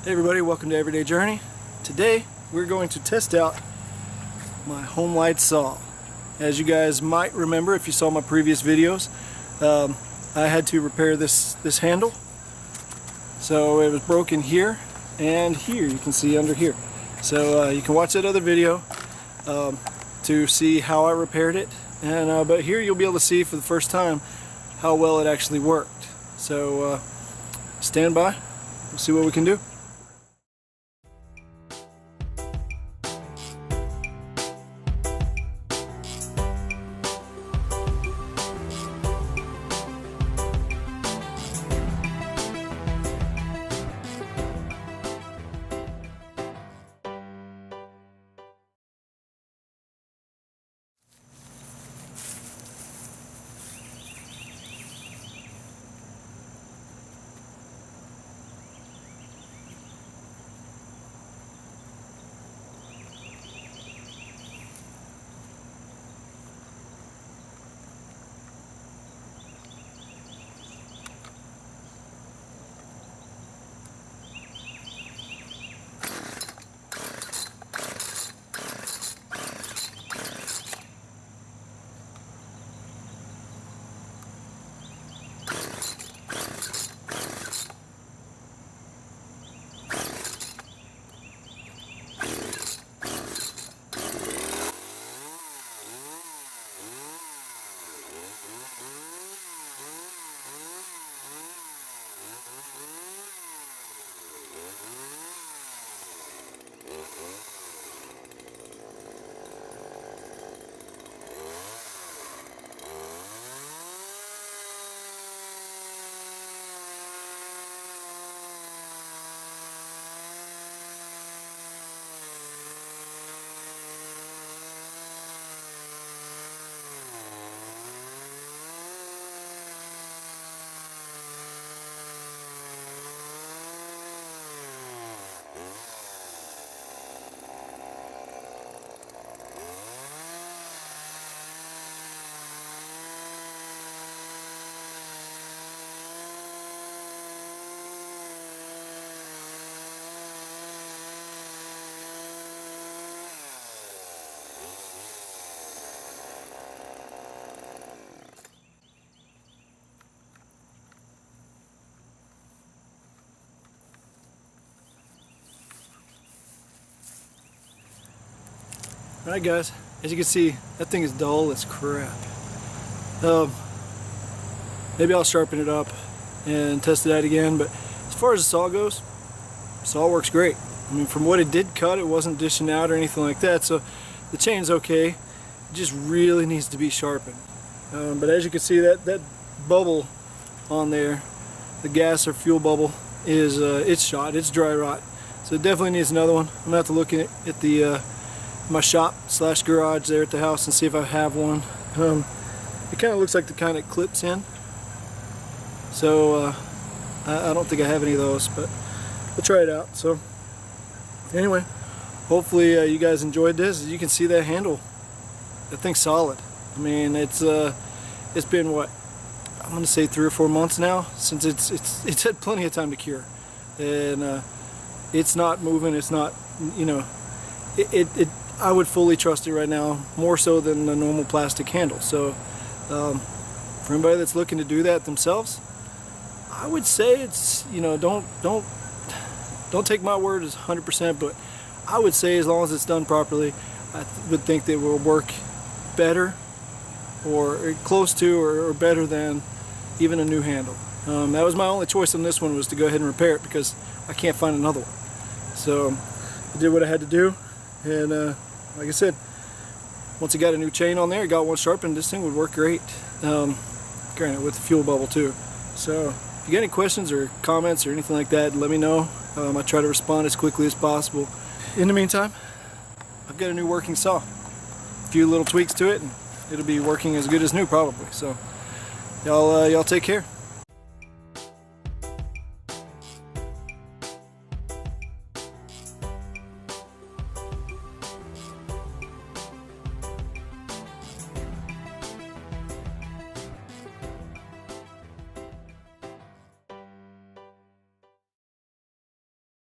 Hey everybody, welcome to Everyday Journey. Today we're going to test out my Homelite saw. As you guys might remember if you saw my previous videos, I had to repair this handle. So it was broken here and here, you can see under here. So you can watch that other video to see how I repaired it. But here you'll be able to see for the first time how well it actually worked. So stand by, we'll see what we can do. Alright guys, as you can see, that thing is dull as crap. Maybe I'll sharpen it up and test it out again, but as far as the saw goes, the saw works great. I mean, from what it did cut, it wasn't dishing out or anything like that, so the chain's okay. It just really needs to be sharpened. But as you can see, that bubble on there, the gas or fuel bubble, is it's shot, it's dry rot. So it definitely needs another one. I'm gonna have to look at the my shop / garage there at the house and see if I have one. It kind of looks like the kind that clips in, so I don't think I have any of those, but we'll try it out. So anyway, hopefully you guys enjoyed this. As you can see, that handle, that thing's solid. I mean, it's been what, I'm gonna say 3 or 4 months now since it's had plenty of time to cure, and it's not moving. It's not, you know, I would fully trust it right now, more so than a normal plastic handle. So for anybody that's looking to do that themselves, I would say it's, you know, don't take my word as 100%, but I would say as long as it's done properly, I would think that it will work better or close to or better than even a new handle. That was my only choice on this one, was to go ahead and repair it because I can't find another one. So I did what I had to do, and like I said, once I got a new chain on there, got one sharpened, this thing would work great. Granted, with the fuel bubble too. So if you got any questions or comments or anything like that, let me know. I try to respond as quickly as possible. In the meantime, I've got a new working saw. A few little tweaks to it, and it'll be working as good as new probably. So y'all take care.